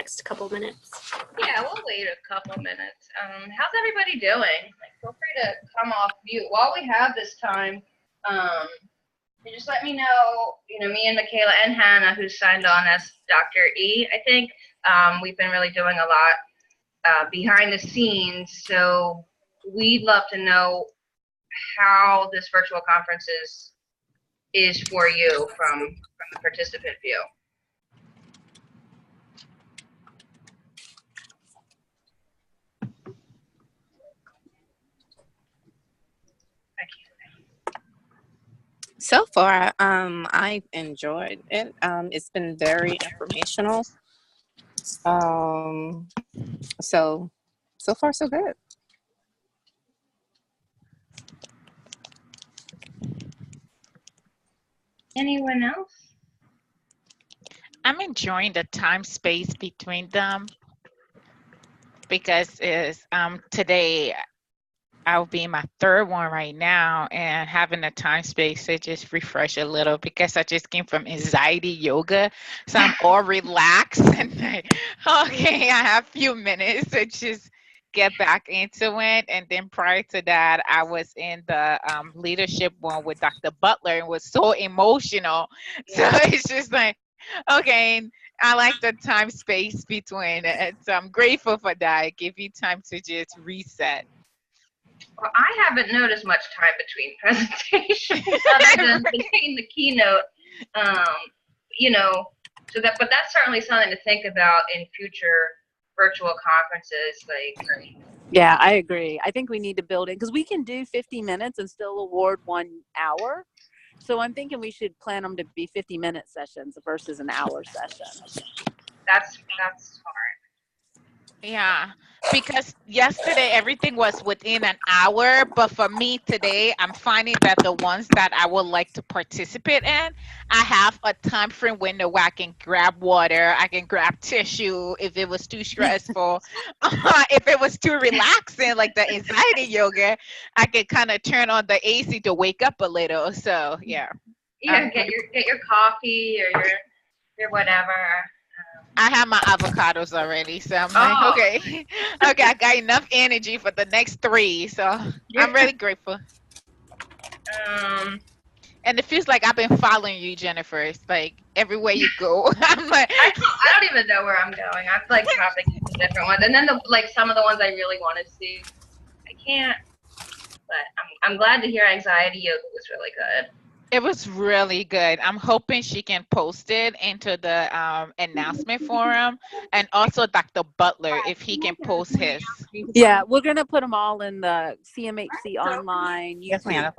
next couple minutes. Yeah, we'll wait a couple minutes. How's everybody doing? Like, feel free to come off mute while we have this time. You just let me know. Me and Michaela and Hannah, who's signed on as Dr. E, I think. We've been really doing a lot behind the scenes, so we'd love to know how this virtual conference is for you from the participant view. So far, I've enjoyed it. It's been very informational. So far, so good. Anyone else? I'm enjoying the time space between them because today I'll be in my third one right now, and having a time space to just refresh a little because I just came from anxiety yoga, so I'm all relaxed and like, okay, I have a few minutes to just get back into it. And then prior to that, I was in the leadership one with Dr. Butler and was so emotional. So it's just like, okay, I like the time space between it. So I'm grateful for that. It gives you time to just reset. Well, I haven't noticed much time between presentations other than between the keynote. But that's certainly something to think about in future virtual conferences. Yeah, I agree. I think we need to build it because we can do 50 minutes and still award 1 hour. So I'm thinking we should plan them to be 50-minute sessions versus an hour session. That's smart. Yeah, because yesterday everything was within an hour, but for me today, I'm finding that the ones that I would like to participate in, I have a time frame window where I can grab water, I can grab tissue if it was too stressful. If it was too relaxing, like the anxiety yoga, I could kind of turn on the AC to wake up a little. So yeah. Yeah, get your coffee or your whatever. I have my avocados already, so I'm like, okay, I got enough energy for the next 3, so I'm really grateful. And it feels like I've been following you, Jennifer. It's like everywhere you go, I'm like, I don't even know where I'm going. I'm like popping into different ones, and then some of the ones I really want to see, I can't. But I'm glad to hear anxiety yoga was really good. It was really good. I'm hoping she can post it into the announcement forum, and also Dr. Butler, if he can post his. Yeah, we're going to put them all in the CMHC online. Yes, ma'am.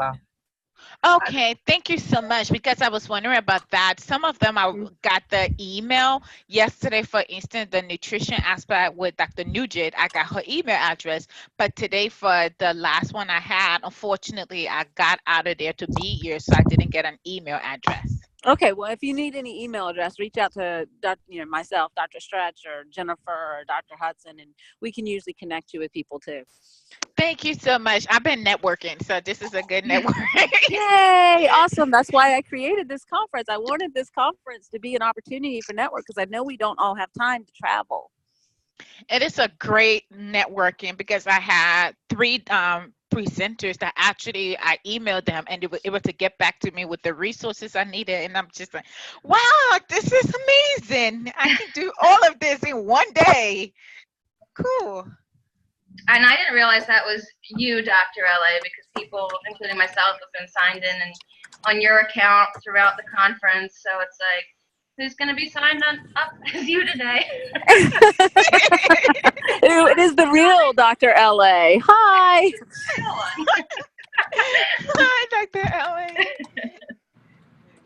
Okay, thank you so much, because I was wondering about that. Some of them I got the email yesterday, for instance, the nutrition aspect with Dr. Nugent, I got her email address, but today for the last one I had, unfortunately, I got out of there to be here, so I didn't get an email address. Okay, well, if you need any email address, reach out to myself, Dr. Stretch, or Jennifer, or Dr. Hudson, and we can usually connect you with people too. Thank you so much. I've been networking, so this is a good network. Yay, awesome. That's why I created this conference. I wanted this conference to be an opportunity for network, because I know we don't all have time to travel. It is a great networking, because I had 3 presenters that actually I emailed them and they were able to get back to me with the resources I needed, and I'm just like, wow, this is amazing. I can do all of this in one day. Cool. And I didn't realize that was you, Dr. LA, because people, including myself, have been signed in and on your account throughout the conference. So it's like, who's going to be signed up as you today? It is the real Dr. LA. Hi. Hi, Dr. LA.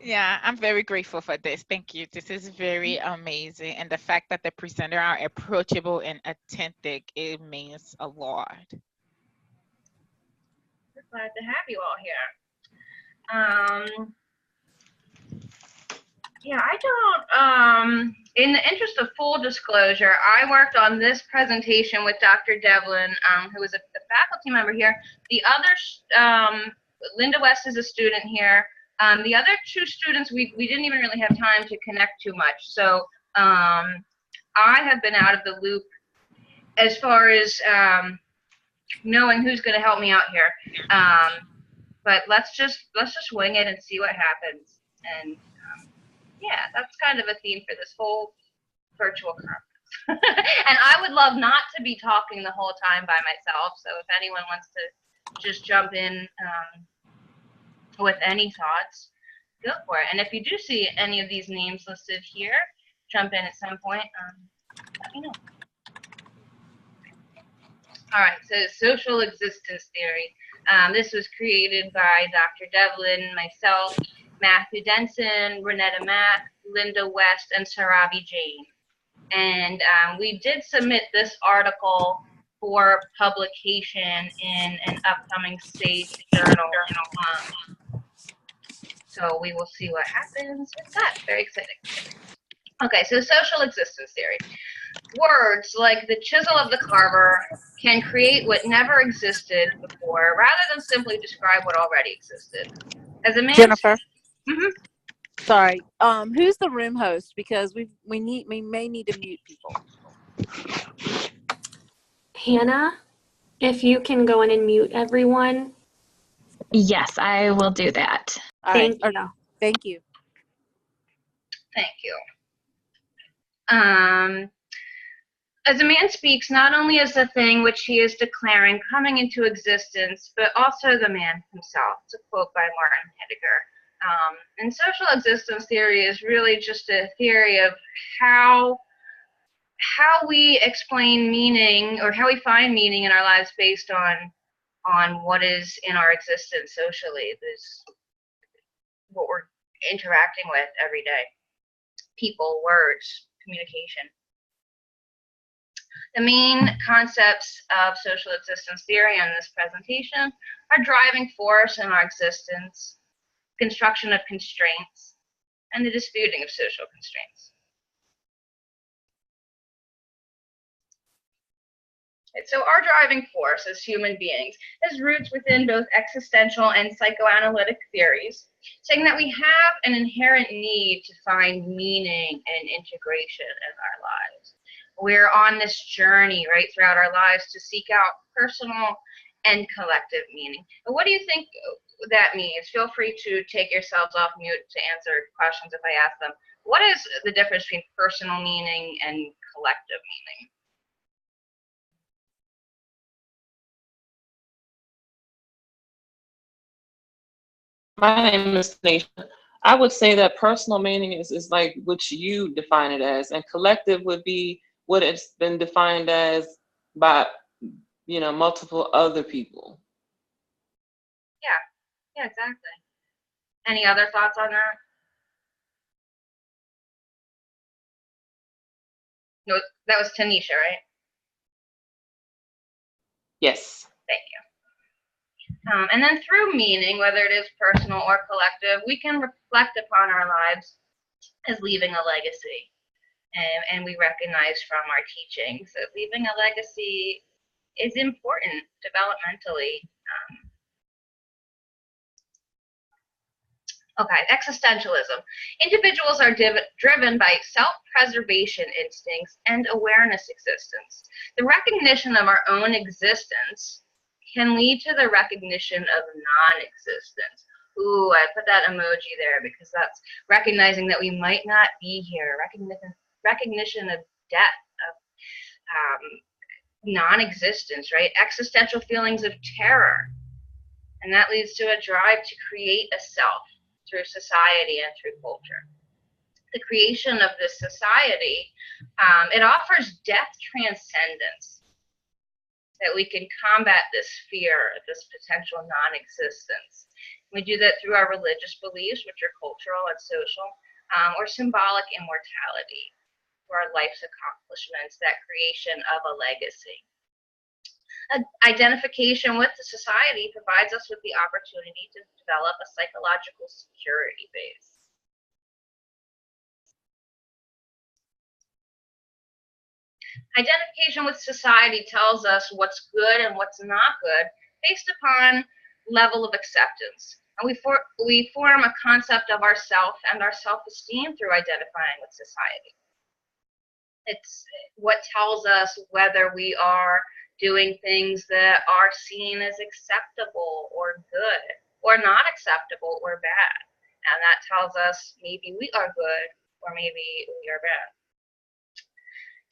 Yeah, I'm very grateful for this. Thank you. This is very amazing. And the fact that the presenter are approachable and authentic, it means a lot. We're glad to have you all here. Yeah, I don't, in the interest of full disclosure, I worked on this presentation with Dr. Devlin, who is a faculty member here. The other, Linda West is a student here. The other 2 students, we didn't even really have time to connect too much. So I I have been out of the loop as far as knowing who's going to help me out here. But let's just wing it and see what happens. And yeah, that's kind of a theme for this whole virtual conference. And I would love not to be talking the whole time by myself. So if anyone wants to just jump in with any thoughts, go for it. And if you do see any of these names listed here, jump in at some point. Let me know. All right, so social existence theory. This was created by Dr. Devlin, myself, Matthew Denson, Ronetta Mack, Linda West, and Surabhi Jain. And we did submit this article for publication in an upcoming state journal. So we will see what happens with that. Very exciting. Okay, so social existence theory. Words like the chisel of the carver can create what never existed before rather than simply describe what already existed. As a man, Jennifer. Mhm. Sorry. Who's the room host? Because we may need to mute people. Hannah, if you can go in and mute everyone. Yes, I will do that. All right. Thank you. Thank you. Thank you. As a man speaks, not only is the thing which he is declaring coming into existence, but also the man himself. It's a quote by Martin Heidegger. And social existence theory is really just a theory of how we explain meaning, or how we find meaning in our lives based on what is in our existence socially. This what we're interacting with every day. People, words, communication. The main concepts of social existence theory in this presentation are driving force in our existence, construction of constraints, and the disputing of social constraints. So our driving force as human beings has roots within both existential and psychoanalytic theories, saying that we have an inherent need to find meaning and integration in our lives. We're on this journey right throughout our lives to seek out personal and collective meaning. But what do you think that means? Feel free to take yourselves off mute to answer questions if I ask them. What is the difference between personal meaning and collective meaning? My name is Tanisha. I would say that personal meaning is like what you define it as, and collective would be what it's been defined as by, multiple other people. Yeah, exactly. Any other thoughts on that? No, that was Tanisha, right? Yes. Thank you. And then through meaning, whether it is personal or collective, we can reflect upon our lives as leaving a legacy. And we recognize from our teachings that leaving a legacy is important developmentally. Okay, existentialism. Individuals are driven by self-preservation instincts and awareness existence. The recognition of our own existence can lead to the recognition of non-existence. Ooh, I put that emoji there because that's recognizing that we might not be here, recognition of death, of non-existence, right? Existential feelings of terror. And that leads to a drive to create a self through society and through culture. The creation of this society, it offers death transcendence, that we can combat this fear of this potential non-existence. We do that through our religious beliefs, which are cultural and social, or symbolic immortality, through our life's accomplishments, that creation of a legacy. Identification with the society provides us with the opportunity to develop a psychological security base. Identification with society tells us what's good and what's not good based upon level of acceptance. And we form a concept of ourself and our self-esteem through identifying with society. It's what tells us whether we are doing things that are seen as acceptable or good, or not acceptable or bad. And that tells us maybe we are good or maybe we are bad.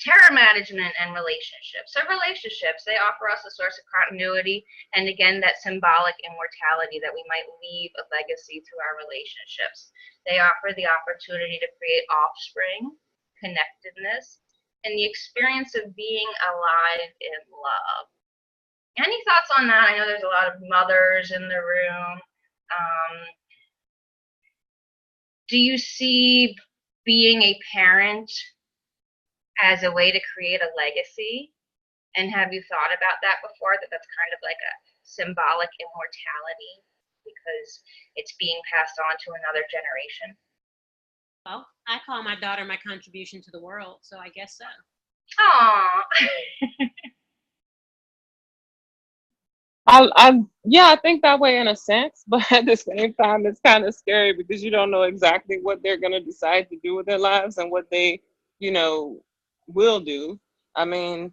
Terror management and relationships. So relationships, they offer us a source of continuity, and again, that symbolic immortality that we might leave a legacy through our relationships. They offer the opportunity to create offspring, connectedness, and the experience of being alive in love. Any thoughts on that? I know there's a lot of mothers in the room. Do you see being a parent as a way to create a legacy? And have you thought about that before, that that's kind of like a symbolic immortality because it's being passed on to another generation? Well, I call my daughter my contribution to the world, so I guess so. Aww. I think that way in a sense, but at the same time, it's kind of scary because you don't know exactly what they're going to decide to do with their lives and what they, will do. I mean,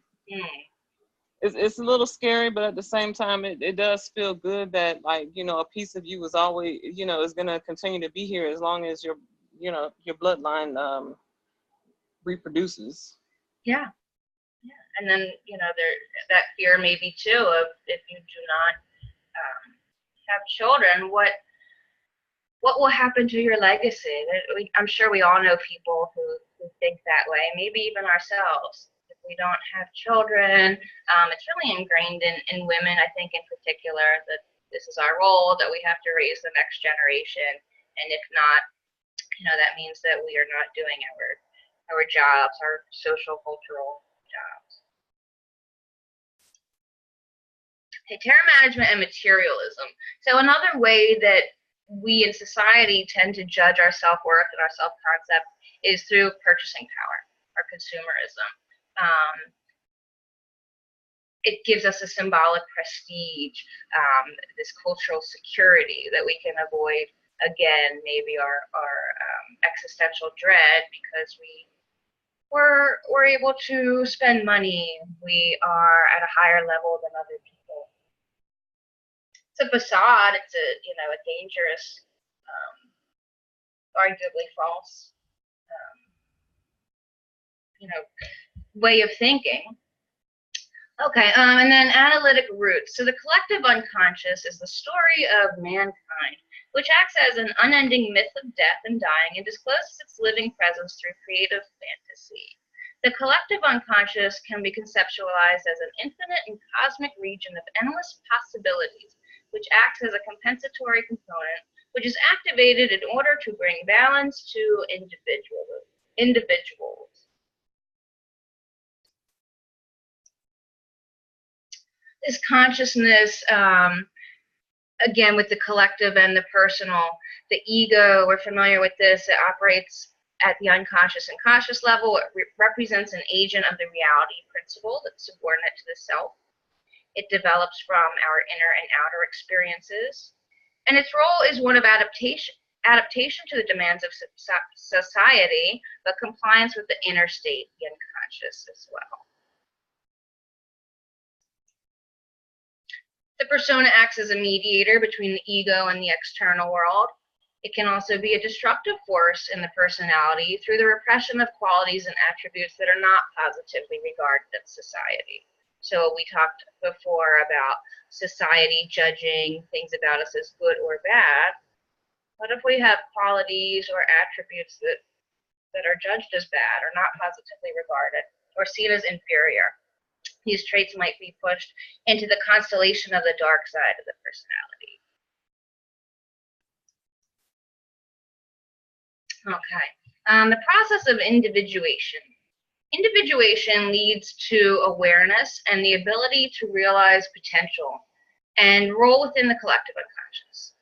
it's a little scary, but at the same time, it does feel good that, like, a piece of you is always, is going to continue to be here as long as your bloodline reproduces. Yeah. And then, there that fear maybe too of, if you do not have children, what will happen to your legacy? I'm sure we all know people who think that way, maybe even ourselves. If we don't have children, it's really ingrained in women, I think, in particular, that this is our role, that we have to raise the next generation. And if not, that means that we are not doing our jobs, our social, cultural jobs. Okay, terror management and materialism. So another way that we in society tend to judge our self-worth and our self-concept is through purchasing power or consumerism. It gives us a symbolic prestige, this cultural security that we can avoid, again, maybe our existential dread, because we're able to spend money. We are at a higher level than other people. It's a facade. It's a dangerous, arguably false, way of thinking. Okay, and then analytic roots. So the collective unconscious is the story of mankind, which acts as an unending myth of death and dying and discloses its living presence through creative fantasy. The collective unconscious can be conceptualized as an infinite and cosmic region of endless possibilities, which acts as a compensatory component, which is activated in order to bring balance to individuals. This consciousness, again, with the collective and the personal, the ego, we're familiar with this, it operates at the unconscious and conscious level. It represents an agent of the reality principle that's subordinate to the self. It develops from our inner and outer experiences. And its role is one of adaptation to the demands of society, but compliance with the inner state, the unconscious, as well. The persona acts as a mediator between the ego and the external world. It can also be a destructive force in the personality through the repression of qualities and attributes that are not positively regarded in society. So we talked before about society judging things about us as good or bad. What if we have qualities or attributes that are judged as bad or not positively regarded or seen as inferior? These traits might be pushed into the constellation of the dark side of the personality. Okay, the process of individuation. Individuation leads to awareness and the ability to realize potential and roll within the collective unconscious.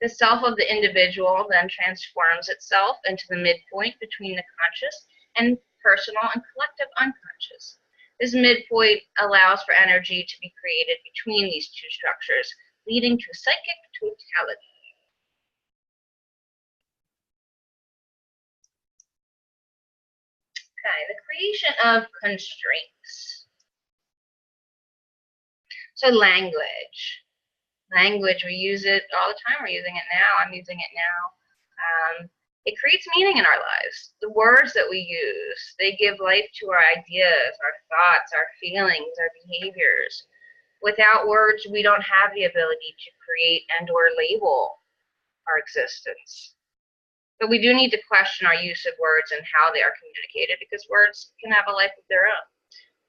The self of the individual then transforms itself into the midpoint between the conscious and personal and collective unconscious. This midpoint allows for energy to be created between these two structures, leading to psychic totality. Okay, the creation of constraints. So language. Language, we use it all the time. We're using it now. I'm using it now. It creates meaning in our lives. The words that we use, they give life to our ideas, our thoughts, our feelings, our behaviors. Without words, we don't have the ability to create and or label our existence. But we do need to question our use of words and how they are communicated, because words can have a life of their own.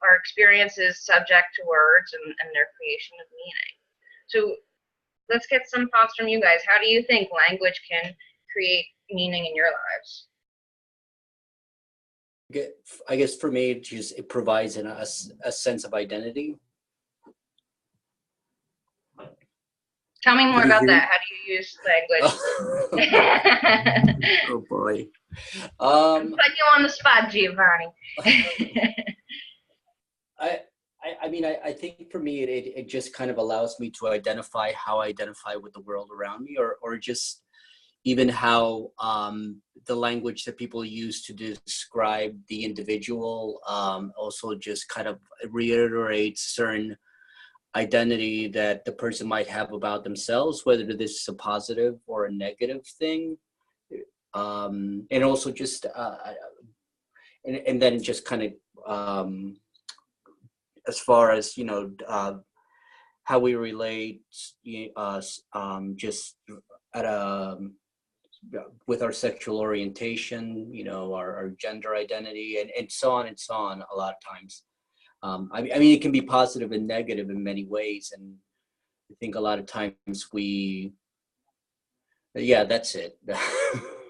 Our experience is subject to words and their creation of meaning. So let's get some thoughts from you guys. How do you think language can create meaning in your lives? I guess for me, it provides a sense of identity. Tell me more Can you about hear that. me? How do you use language? Oh boy. Put you on the spot, Giovanni. I mean, I think for me, it just kind of allows me to identify how I identify with the world around me, or just even how the language that people use to describe the individual also just kind of reiterates certain identity that the person might have about themselves, whether this is a positive or a negative thing. And also just, and then just kind of, as far as, how we relate just at with our sexual orientation, our gender identity, and so on and so on a lot of times. I mean, it can be positive and negative in many ways. And I think a lot of times yeah, that's it.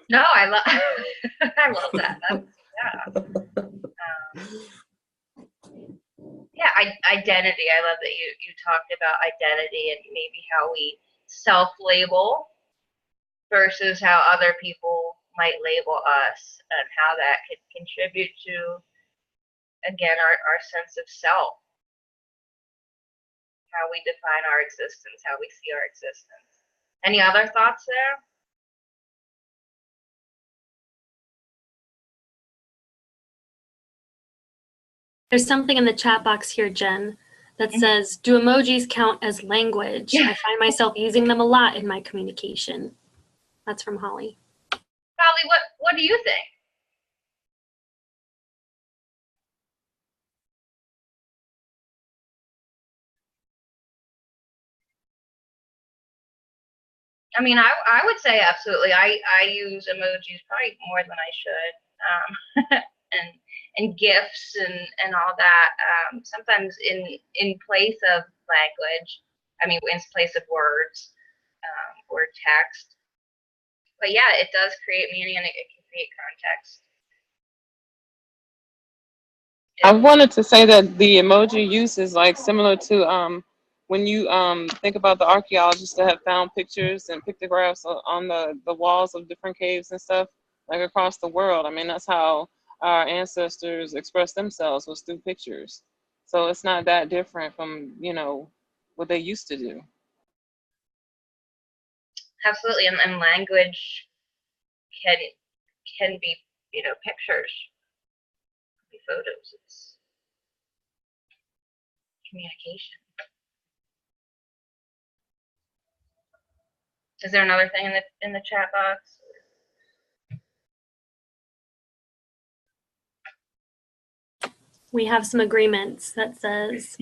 No, I love I love that. Yeah, identity. I love that you talked about identity and maybe how we self-label versus how other people might label us, and how that could contribute to, again, our sense of self, how we define our existence, how we see our existence. Any other thoughts there? There's something in the chat box here, Jen, that says, do emojis count as language? I find myself using them a lot in my communication. That's from Holly. Holly, what do you think? I mean, I would say absolutely. I use emojis probably more than I should, and GIFs and all that. Sometimes in place of language, I mean, in place of words or text. But yeah, it does create meaning, and it can create context. I wanted to say that the emoji use is like similar to when you think about the archaeologists that have found pictures and pictographs on the walls of different caves and stuff, like across the world. I mean, that's how our ancestors expressed themselves, was through pictures. So it's not that different from, what they used to do. Absolutely, and language can be, pictures, be photos. It's communication. Is there another thing in the chat box? We have some agreements that says,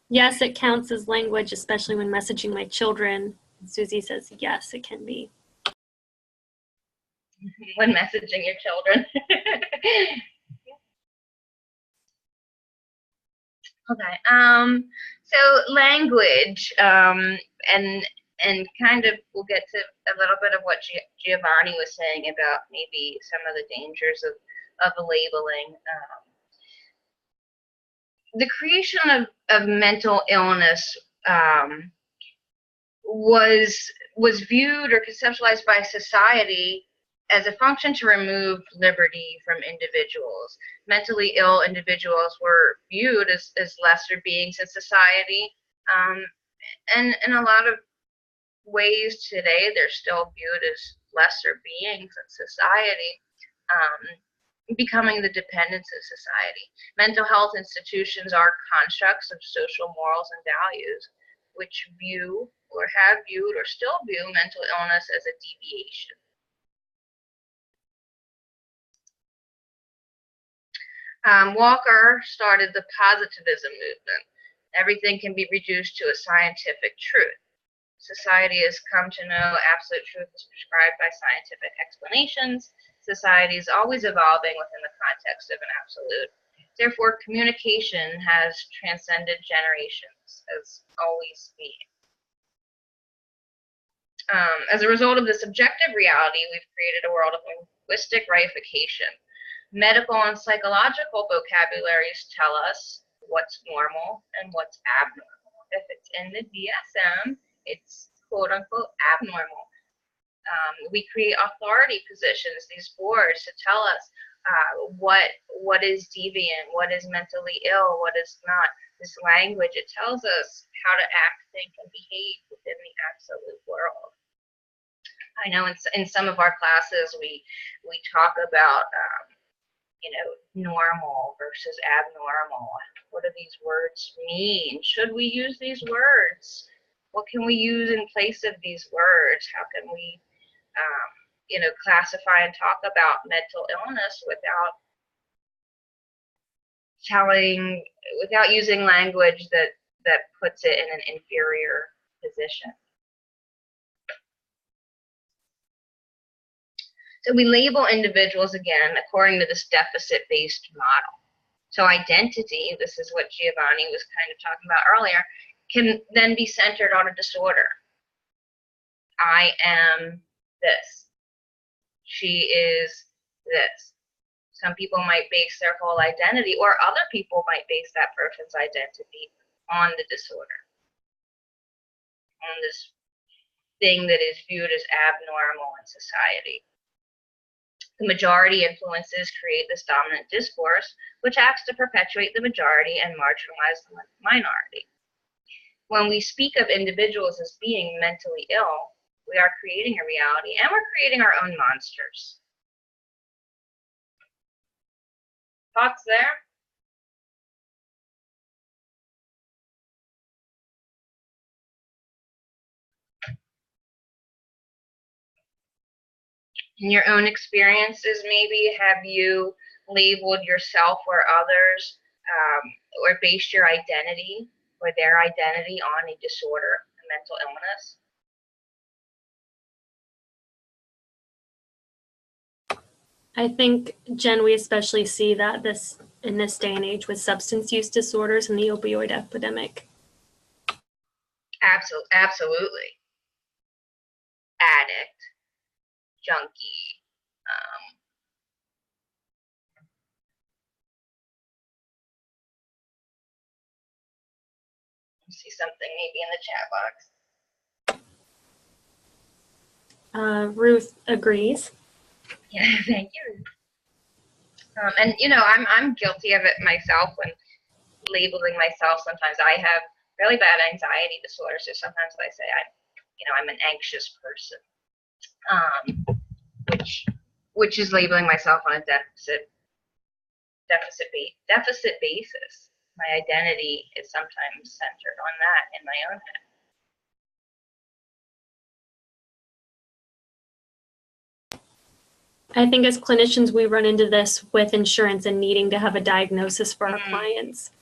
yes, it counts as language, especially when messaging my children. Susie says, yes, it can be. When messaging your children. Okay. So language, and kind of we'll get to a little bit of what Giovanni was saying about maybe some of the dangers of labeling. The creation of mental illness was viewed or conceptualized by society as a function to remove liberty from individuals. Mentally ill individuals were viewed as lesser beings in society, and in a lot of ways today they're still viewed as lesser beings in society. becoming the dependence of society. Mental health institutions are constructs of social morals and values which view or have viewed or still view mental illness as a deviation. Walker started the positivism movement. Everything can be reduced to a scientific truth. Society has come to know absolute truth is prescribed by scientific explanations. Society is always evolving within the context of an absolute. Therefore, communication has transcended generations, as always been. As a result of this objective reality, we've created a world of linguistic reification. Medical and psychological vocabularies tell us what's normal and what's abnormal. If it's in the DSM, it's quote-unquote abnormal. We create authority positions, these boards, to tell us what is deviant, what is mentally ill, what is not. This language, it tells us how to act, think, and behave within the absolute world. I know in some of our classes we talk about normal versus abnormal. What do these words mean? Should we use these words? What can we use in place of these words? How can we classify and talk about mental illness without using language that puts it in an inferior position? So we label individuals, again, according to this deficit-based model. So identity, this is what Giovanni was kind of talking about earlier, can then be centered on a disorder. I am this. She is this. Some people might base their whole identity, or other people might base that person's identity on the disorder, on this thing that is viewed as abnormal in society. The majority influences create this dominant discourse, which acts to perpetuate the majority and marginalize the minority. When we speak of individuals as being mentally ill, we are creating a reality, and we're creating our own monsters. Thoughts there? In your own experiences, maybe, have you labeled yourself or others or based your identity or their identity on a disorder, a mental illness? I think, Jen, we especially see that in this day and age with substance use disorders and the opioid epidemic. Absolutely. Addict, junkie. See something maybe in the chat box. Ruth agrees. Yeah, thank you. And I'm guilty of it myself when labeling myself. Sometimes I have really bad anxiety disorder, so sometimes I say I'm an anxious person, which is labeling myself on a deficit basis. My identity is sometimes centered on that in my own head. I think as clinicians, we run into this with insurance and needing to have a diagnosis for our clients,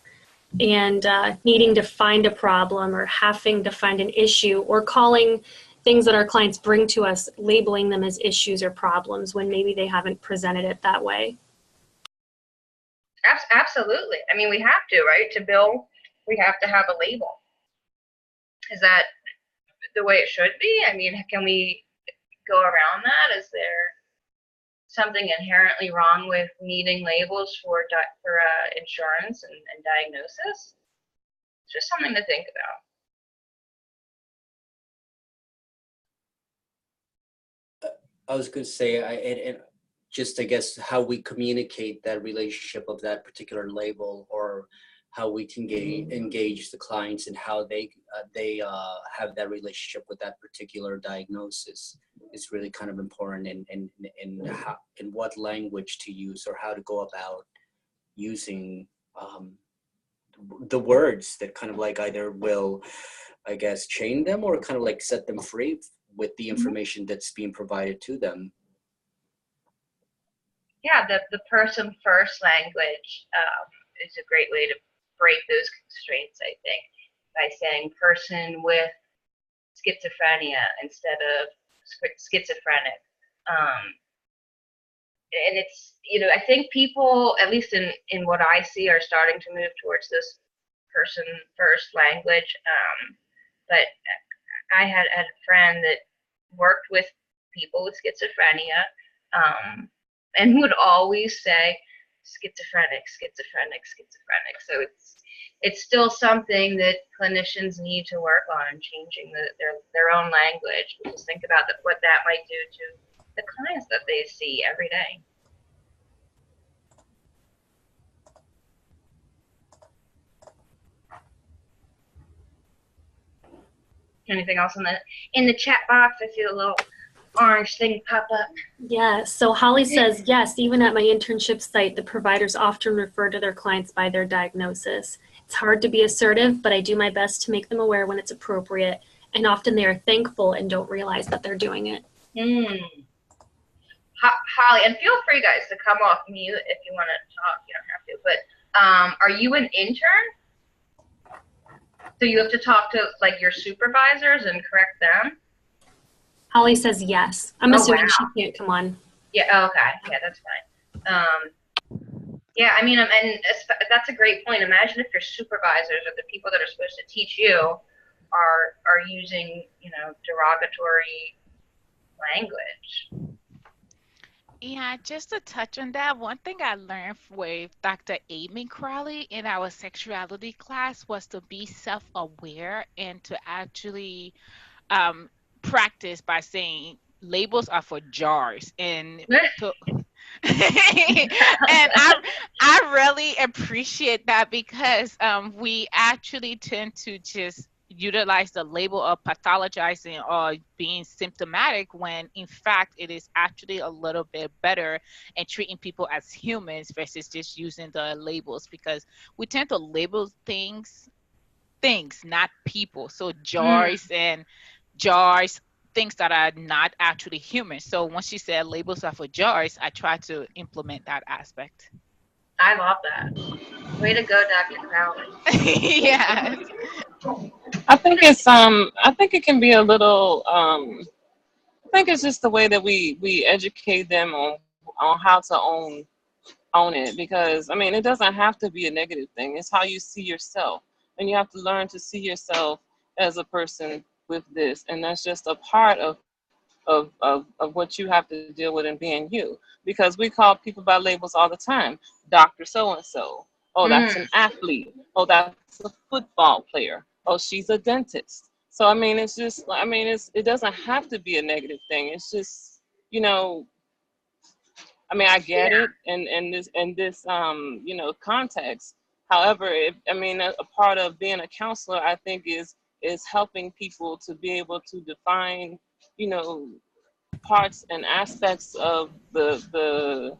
and needing to find a problem or having to find an issue, or calling things that our clients bring to us, labeling them as issues or problems when maybe they haven't presented it that way. Absolutely. I mean, we have to, right? To bill, we have to have a label. Is that the way it should be? I mean, can we go around that? Is there something inherently wrong with needing labels for insurance and diagnosis? It's just something to think about. I was going to say, I guess how we communicate that relationship of that particular label, or how we can engage the clients and how they have that relationship with that particular diagnosis. is really kind of important in what language to use or how to go about using the words that kind of like either will, I guess, chain them or kind of like set them free with the information that's being provided to them. Yeah, the person first language is a great way to break those constraints, I think, by saying person with schizophrenia instead of schizophrenic. And it's, I think people, at least in what I see, are starting to move towards this person first language. But I had a friend that worked with people with schizophrenia, and would always say schizophrenic. So it's still something that clinicians need to work on, changing their own language. Just think about what that might do to the clients that they see every day. Anything else in the chat box? I see a little orange thing pop up. Yeah, so Holly says, yes, even at my internship site, the providers often refer to their clients by their diagnosis. It's hard to be assertive, but I do my best to make them aware when it's appropriate, and often they are thankful and don't realize that they're doing it. Holly, and feel free, guys, to come off mute if you want to talk. You don't have to, but are you an intern? So you have to talk to like your supervisors and correct them? Holly says yes. I'm assuming she can't come on. Yeah, okay. Yeah, that's fine. Yeah, I mean, and that's a great point. Imagine if your supervisors or the people that are supposed to teach you are using, derogatory language. Yeah, just to touch on that, one thing I learned with Dr. Amy Crowley in our sexuality class was to be self-aware and to actually practice by saying labels are for jars. And I really appreciate that because we actually tend to just utilize the label of pathologizing or being symptomatic when in fact it is actually a little bit better and treating people as humans versus just using the labels, because we tend to label things, not people. So jars, things that are not actually human. So once she said labels are for jars, I try to implement that aspect. I love that. Way to go, Dr. Crowley. Yeah. I think it can be a little, I think it's just the way that we educate them on how to own it, because I mean, it doesn't have to be a negative thing. It's how you see yourself, and you have to learn to see yourself as a person with this, and that's just a part of what you have to deal with in being you, because we call people by labels all the time. Dr. So-and-so. Oh, that's an athlete. Oh, that's a football player. Oh, she's a dentist. So I mean, it's just, I mean, it doesn't have to be a negative thing. It's just, I mean, I get it in this context. However, a part of being a counselor, I think, is helping people to be able to define, parts and aspects of the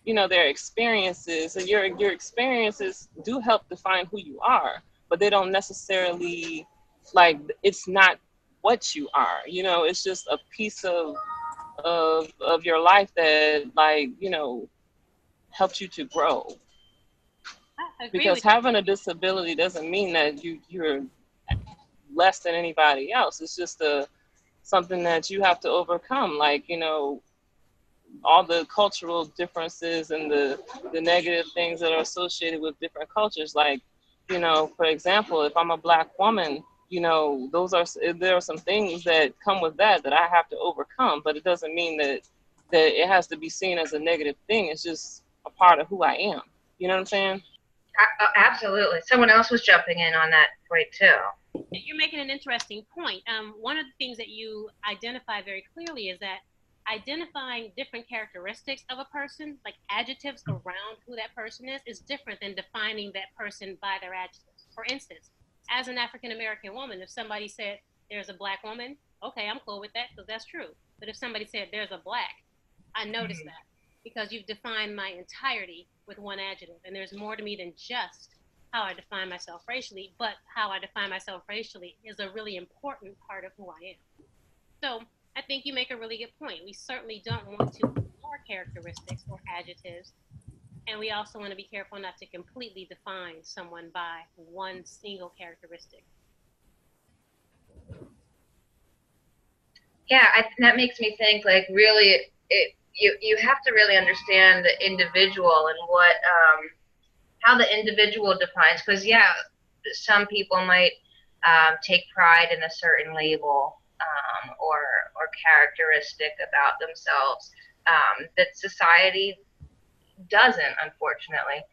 their experiences. And your experiences do help define who you are, but they don't necessarily, like, it's not what you are. It's just a piece of your life that, like, helps you to grow. Because having a disability doesn't mean that you're less than anybody else. It's just something that you have to overcome, like, all the cultural differences and the negative things that are associated with different cultures. Like, for example, if I'm a Black woman, there are some things that come with that I have to overcome, but it doesn't mean that it has to be seen as a negative thing. It's just a part of who I am. You know what I'm saying? Absolutely. Someone else was jumping in on that point too. You're making an interesting point. One of the things that you identify very clearly is that identifying different characteristics of a person, like adjectives around who that person is different than defining that person by their adjectives. For instance, as an African American woman, if somebody said there's a Black woman, Okay, I'm cool with that because that's true. But if somebody said there's a black, I notice that because you've defined my entirety with one adjective. And there's more to me than just how I define myself racially, but how I define myself racially is a really important part of who I am. So I think you make a really good point. We certainly don't want to ignore characteristics or adjectives. And we also want to be careful not to completely define someone by one single characteristic. Yeah, that makes me think, like, really, you have to really understand the individual and what how the individual defines, because yeah, some people might take pride in a certain label or characteristic about themselves that society doesn't, unfortunately.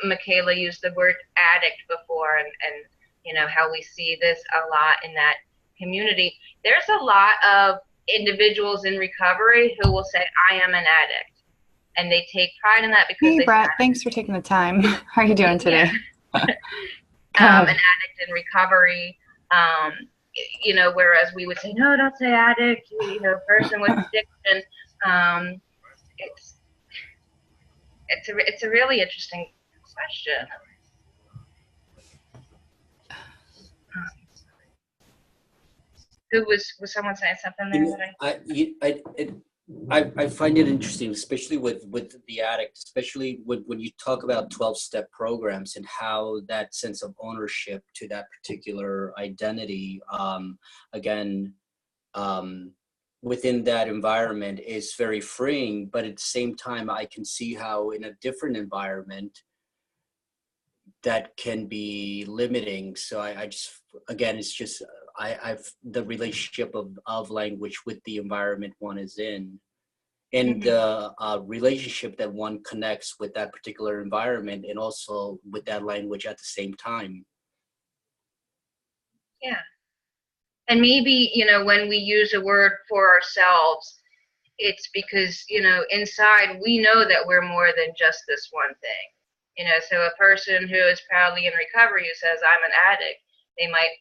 Michaela used the word addict before, and you know how we see this a lot in that community. There's a lot of individuals in recovery who will say, I am an addict. And they take pride in that because Hey, Brett, thanks for taking the time. How are you doing today? Yeah. An addict in recovery, you know, whereas we would say, no, don't say addict, you know, person with addiction. It's a really interesting question. Who was someone saying something there? I find it interesting, especially with the addict, especially when you talk about 12-step programs and how that sense of ownership to that particular identity, again, within that environment is very freeing. But at the same time, I can see how in a different environment that can be limiting. So I just, again, it's just, I've the relationship of language with the environment one is in, and the relationship that one connects with that particular environment and also with that language at the same time. Yeah. And maybe, you know, when we use a word for ourselves, it's because, you know, inside we know that we're more than just this one thing. You know, so a person who is proudly in recovery who says, I'm an addict, they might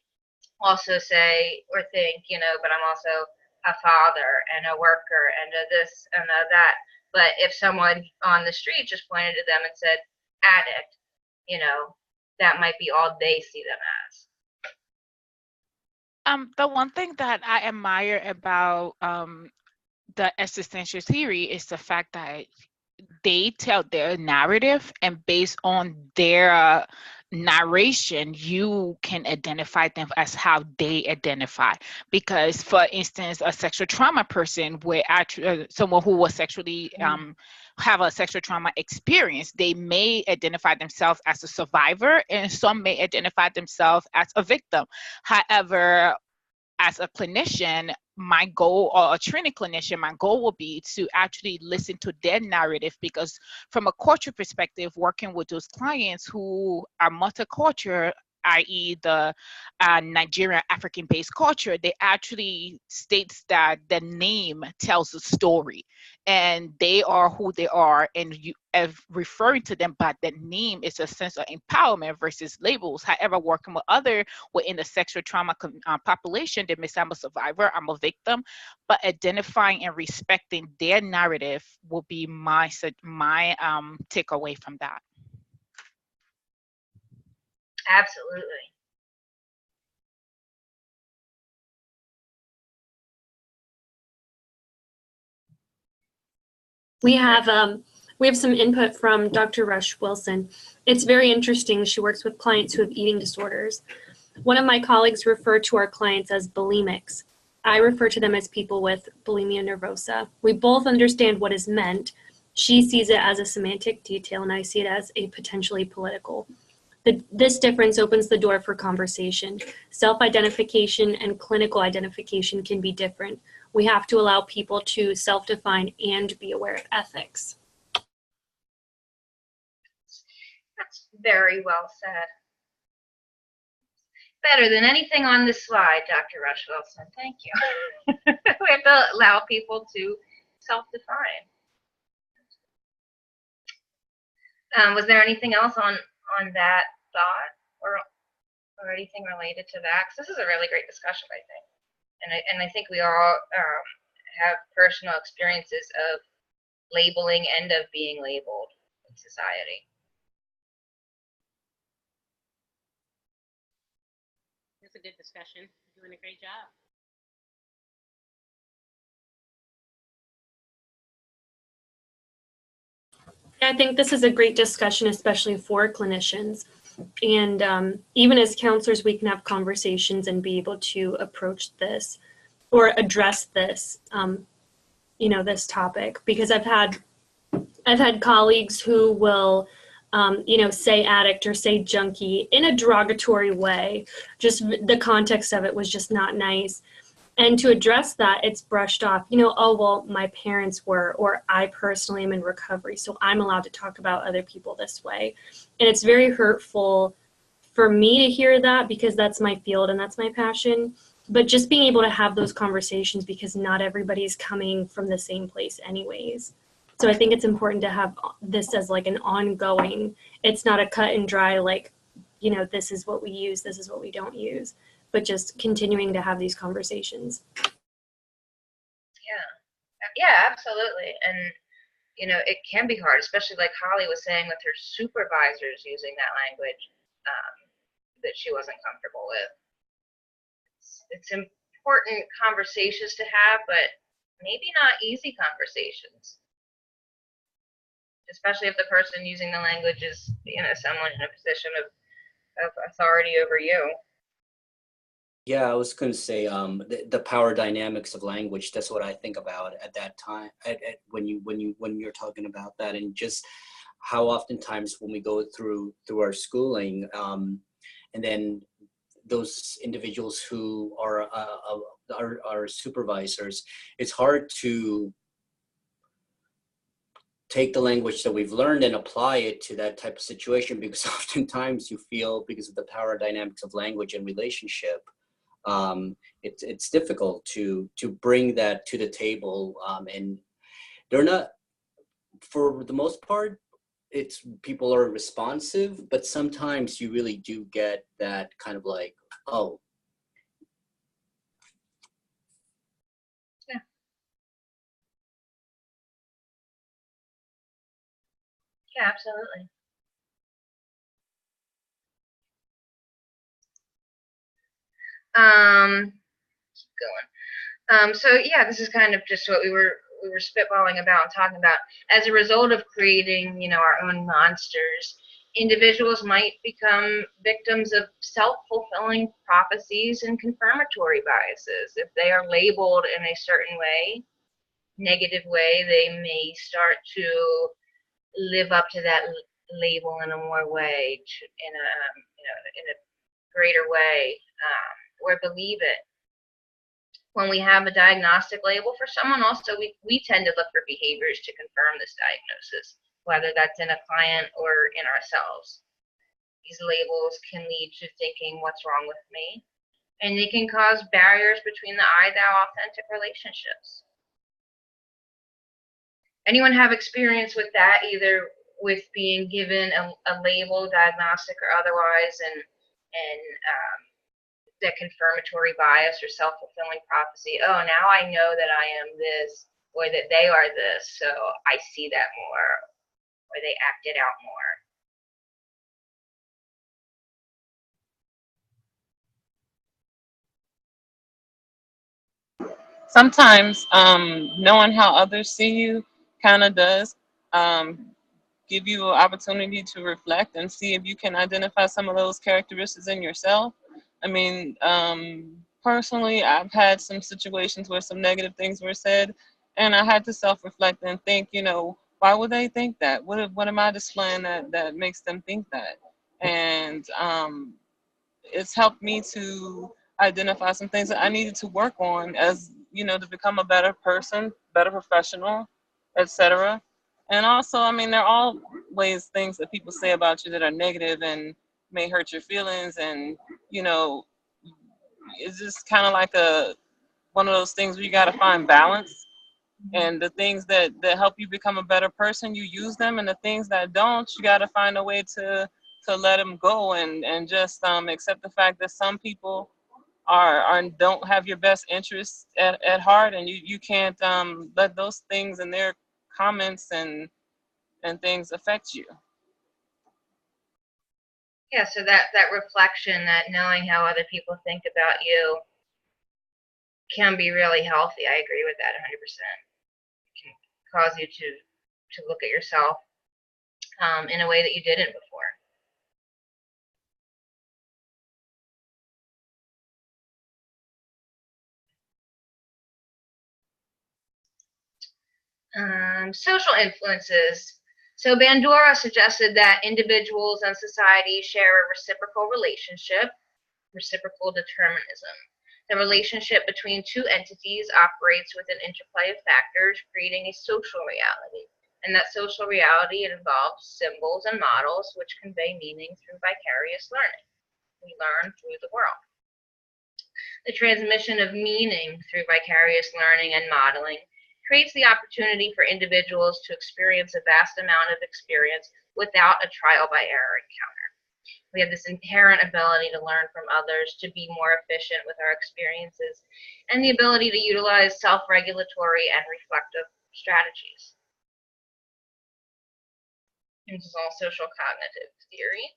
also say or think, you know, but I'm also a father and a worker and a this and a that. But if someone on the street just pointed to them and said, addict, you know, that might be all they see them as. The one thing that I admire about the existential theory is the fact that they tell their narrative, and based on their narration, you can identify them as how they identify. Because, for instance, a sexual trauma person, where someone who was sexually have a sexual trauma experience, they may identify themselves as a survivor, and some may identify themselves as a victim. However, as a clinician, my goal, or a training clinician, my goal will be to actually listen to their narrative, because from a culture perspective, working with those clients who are multicultural, i.e. the Nigerian African-based culture, they actually states that the name tells a story, and they are who they are, and you referring to them by the name is a sense of empowerment versus labels. However, working with other within the sexual trauma population, they may say I'm a survivor, I'm a victim, but identifying and respecting their narrative will be my takeaway from that. Absolutely. We have some input from Dr. Rush Wilson. It's very interesting. She works with clients who have eating disorders. One of my colleagues referred to our clients as bulimics. I refer to them as people with bulimia nervosa. We both understand what is meant. She sees it as a semantic detail, and I see it as a potentially political. This difference opens the door for conversation. Self-identification and clinical identification can be different. We have to allow people to self-define and be aware of ethics. That's very well said. Better than anything on this slide, Dr. Rush Wilson. Thank you. We have to allow people to self-define. Was there anything else on that thought or anything related to that? 'Cause this is a really great discussion, I think. And I think we all have personal experiences of labeling and of being labeled in society. It's a good discussion. You're doing a great job. I think this is a great discussion, especially for clinicians. And even as counselors, we can have conversations and be able to approach this or address this, this topic. Because I've had colleagues who will, say addict or say junkie in a derogatory way. Just the context of it was just not nice. And to address that, it's brushed off, oh, well, my parents were, or I personally am in recovery, so I'm allowed to talk about other people this way. And it's very hurtful for me to hear that because that's my field and that's my passion. But just being able to have those conversations because not everybody's coming from the same place anyways. So I think it's important to have this as like an ongoing, it's not a cut and dry, like, this is what we use, this is what we don't use. But just continuing to have these conversations. Yeah, absolutely. And, it can be hard, especially like Holly was saying with her supervisors using that language that she wasn't comfortable with. It's important conversations to have, but maybe not easy conversations. Especially if the person using the language is, someone in a position of authority over you. Yeah, I was going to say the power dynamics of language. That's what I think about at that time. When you're talking about that, and just how oftentimes when we go through our schooling, and then those individuals who are supervisors, it's hard to take the language that we've learned and apply it to that type of situation, because oftentimes you feel, because of the power dynamics of language and relationship, it's difficult to bring that to the table, and they're not, for the most part, it's people are responsive, but sometimes you really do get that kind of like, oh. Yeah, absolutely. Keep going. So yeah, this is kind of just what we were spitballing about and talking about. As a result of creating, our own monsters, individuals might become victims of self-fulfilling prophecies and confirmatory biases. If they are labeled in a certain way, negative way, they may start to live up to that label in a more way, in a greater way, or believe it. When we have a diagnostic label for someone, also we tend to look for behaviors to confirm this diagnosis, whether that's in a client or in ourselves. These labels can lead to thinking, what's wrong with me? And they can cause barriers between the I-thou authentic relationships. Anyone have experience with that, either with being given a label, diagnostic or otherwise, and that confirmatory bias or self-fulfilling prophecy? Oh, now I know that I am this, or that they are this, so I see that more, or they act it out more. Sometimes knowing how others see you kind of does give you an opportunity to reflect and see if you can identify some of those characteristics in yourself. I mean, personally, I've had some situations where some negative things were said, and I had to self-reflect and think, why would they think that? What am I displaying that makes them think that? And it's helped me to identify some things that I needed to work on, as to become a better person, better professional, etc. And also, I mean, there are always things that people say about you that are negative and may hurt your feelings, and it's just kind of like one of those things where you got to find balance. And the things that help you become a better person, you use them, and the things that don't, you got to find a way to let them go, and just accept the fact that some people don't have your best interests at heart, and you can't let those things and their comments and things affect you. Yeah, so that reflection, that knowing how other people think about you can be really healthy. I agree with that 100%. It can cause you to look at yourself in a way that you didn't before. Social influences. So Bandura suggested that individuals and society share a reciprocal relationship, reciprocal determinism. The relationship between two entities operates with an interplay of factors, creating a social reality. And that social reality involves symbols and models which convey meaning through vicarious learning. We learn through the world. The transmission of meaning through vicarious learning and modeling creates the opportunity for individuals to experience a vast amount of experience without a trial by error encounter. We have this inherent ability to learn from others, to be more efficient with our experiences, and the ability to utilize self-regulatory and reflective strategies. This is all social cognitive theory.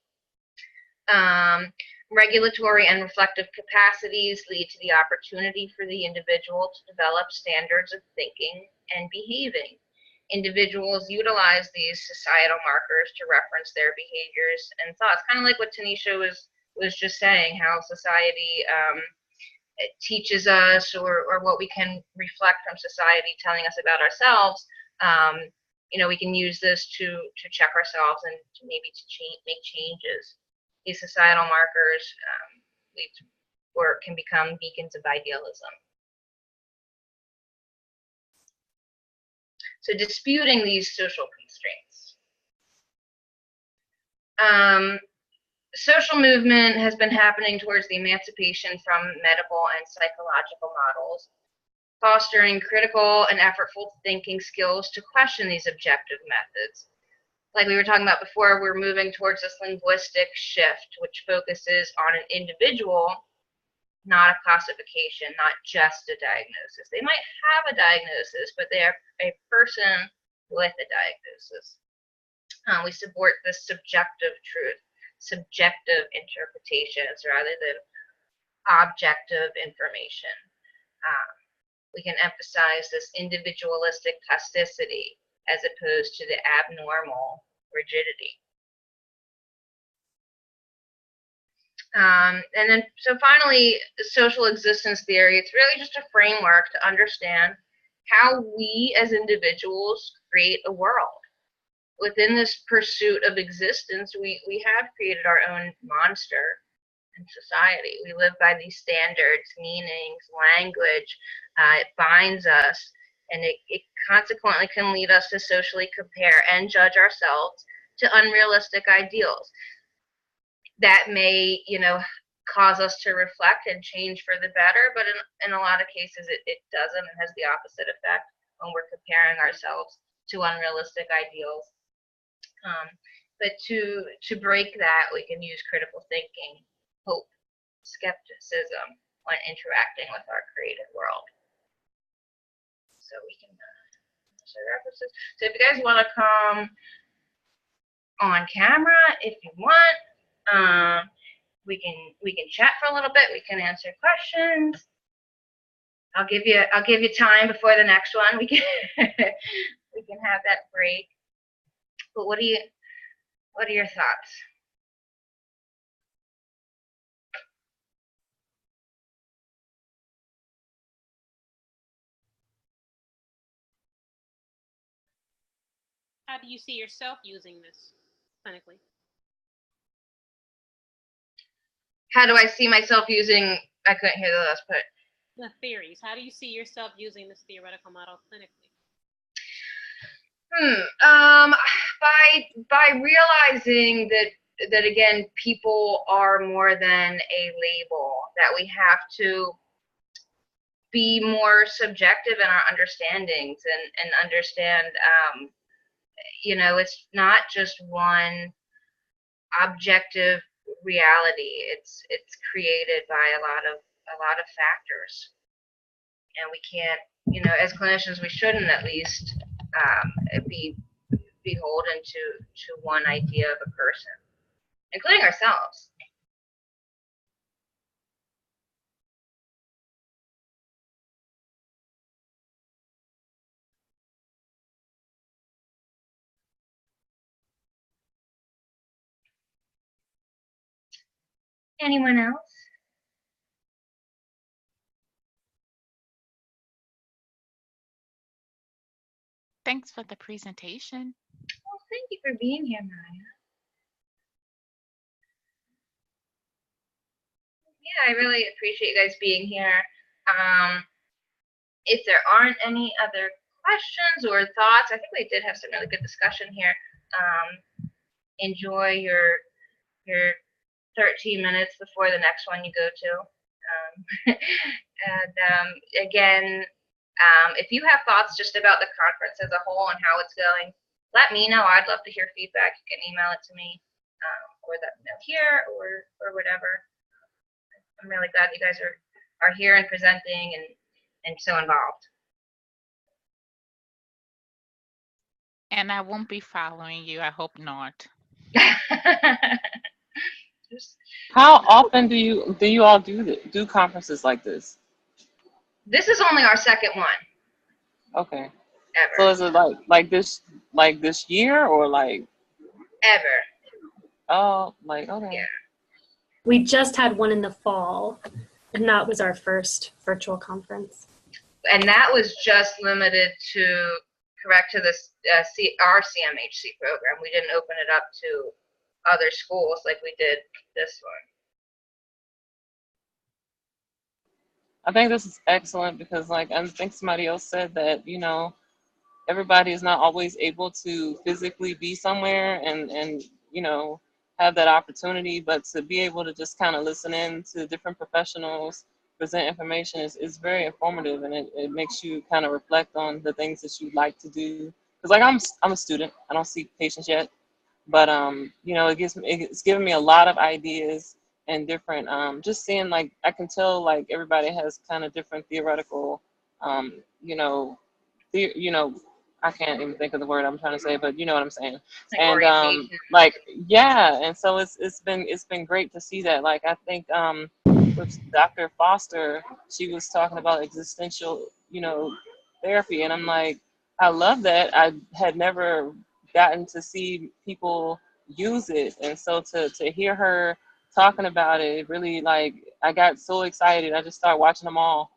Regulatory and reflective capacities lead to the opportunity for the individual to develop standards of thinking and behaving. Individuals utilize these societal markers to reference their behaviors and thoughts, kind of like what Tanisha was just saying, how society it teaches us, or what we can reflect from society telling us about ourselves. We can use this to check ourselves and to maybe make changes. These societal markers lead to, or can become beacons of idealism. So disputing these social constraints. Social movement has been happening towards the emancipation from medical and psychological models, fostering critical and effortful thinking skills to question these objective methods. Like we were talking about before, we're moving towards this linguistic shift, which focuses on an individual, not a classification, not just a diagnosis. They might have a diagnosis, but they're a person with a diagnosis. We support the subjective truth, subjective interpretations rather than objective information. We can emphasize this individualistic plasticity as opposed to the abnormal rigidity. And then, so finally, social existence theory, it's really just a framework to understand how we as individuals create a world. Within this pursuit of existence, we have created our own monster in society. We live by these standards, meanings, language. It binds us, and it consequently can lead us to socially compare and judge ourselves to unrealistic ideals. That may, cause us to reflect and change for the better, but in a lot of cases it doesn't, and has the opposite effect when we're comparing ourselves to unrealistic ideals. But to break that, we can use critical thinking, hope, skepticism when interacting with our created world. So we can references. So if you guys want to come on camera, if you want, we can chat for a little bit. We can answer questions. I'll give you time before the next one. We can we can have that break. But what are your thoughts? How do you see yourself using this clinically? How do I see myself using, I couldn't hear the last part. The theories. How do you see yourself using this theoretical model clinically? By realizing that again, people are more than a label, that we have to be more subjective in our understandings and understand, it's not just one objective reality. It's created by a lot of a lot of factors, and we can't, you know, as clinicians, we shouldn't at least be beholden to one idea of a person, including ourselves. Anyone else? Thanks for the presentation. Well, thank you for being here, Maya. Yeah, I really appreciate you guys being here. If there aren't any other questions or thoughts, I think we did have some really good discussion here. Enjoy your 13 minutes before the next one you go to. And again, if you have thoughts just about the conference as a whole and how it's going, let me know. I'd love to hear feedback. You can email it to me, or let me know here, or whatever. I'm really glad you guys are here and presenting and so involved. And I won't be following you. I hope not. How often do you all do conferences like this? This is only our second one. Okay. Ever. So is it like this year or like? Ever. Oh, like okay. Yeah. We just had one in the fall, and that was our first virtual conference. And that was just limited to this our CMHC program. We didn't open it up to other schools like we did this one. I think this is excellent because, like, I think somebody else said that, you know, everybody is not always able to physically be somewhere and you know, have that opportunity, but to be able to just kind of listen in to different professionals present information is very informative, and it makes you kind of reflect on the things that you'd like to do. Because, like, I'm a student. I don't see patients yet, but you know, it's given me a lot of ideas and different just seeing, like, I can tell, like, everybody has kind of different theoretical you know, I can't even think of the word I'm trying to say, but you know what I'm saying. Like And like, yeah, and so it's been great to see that. Like, I think with Dr. Foster, she was talking about existential, you know, therapy, and I'm like, I love that. I had never gotten to see people use it, and so to hear her talking about it, really, like, I got so excited. I just started watching them all.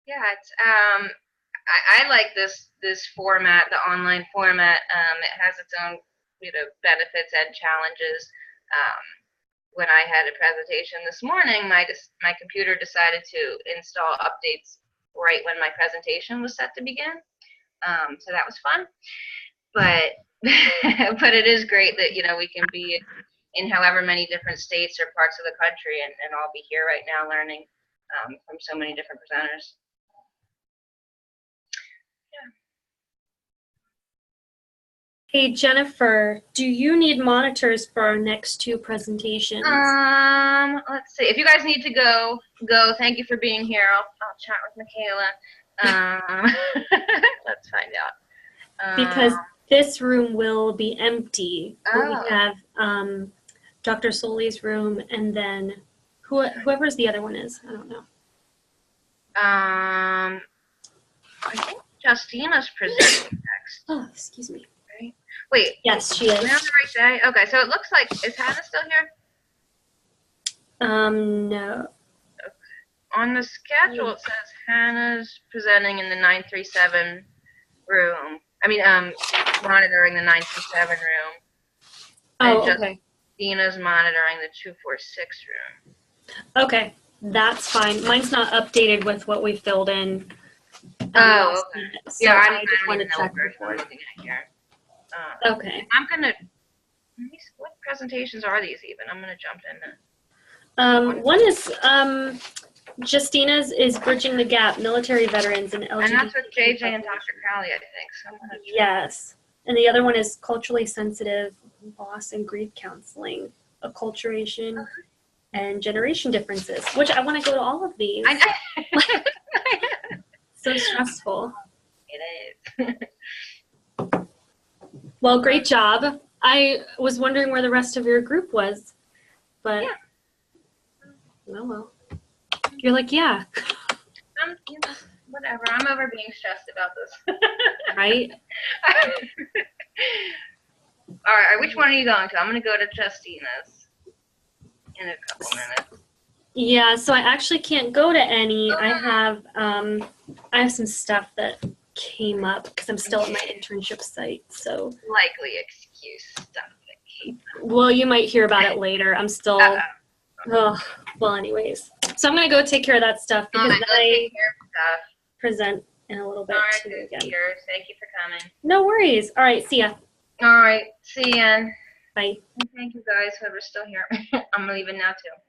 Yeah, it's I like this format, the online format. It has its own, you know, benefits and challenges. When I had a presentation this morning, my computer decided to install updates right when my presentation was set to begin. So that was fun. But but it is great that, you know, we can be in however many different states or parts of the country and all be here right now learning from so many different presenters. Hey, Jennifer, do you need monitors for our next two presentations? Let's see. If you guys need to go. Thank you for being here. I'll chat with Michaela. Let's find out. Because this room will be empty. But we have Dr. Soli's room, and then whoever's the other one is. I don't know. I think Justina's presenting next. Oh, excuse me. Right? Wait. Yes, she is. Are we on the right day? Okay, so it looks like, is Hannah still here? No. Okay. On the schedule, it says Hannah's presenting in the 937 room. I mean, monitoring the 937 room. Oh, okay. Dina's monitoring the 246 room. Okay, that's fine. Mine's not updated with what we filled in. Oh, okay. So Yeah, I just want to check before. Here. Okay. I'm gonna. What presentations are these even? I'm gonna jump in. One is Justina's is Bridging the Gap, Military Veterans and LGBT. And that's with JJ and Dr. Crowley, I think. So yes. And the other one is Culturally Sensitive Loss and Grief Counseling. acculturation, and generation differences, which I want to go to all of these. So stressful. It is. Well, great job. I was wondering where the rest of your group was, but well. You're like, yeah. Whatever. I'm over being stressed about this. Right? All right. Which one are you going to? I'm going to go to Justina's in a couple minutes. Yeah, so I actually can't go to any. I have some stuff that came up because I'm still at my internship site. So Likely excuse stuff that came up. well, you might hear about it later. I'm still well, anyways. So I'm gonna go take care of that stuff because then I present in a little bit All right, too again. Thank you for coming. No worries. All right, see ya. All right, see ya. Bye. Thank you guys, whoever's still here. I'm leaving now too.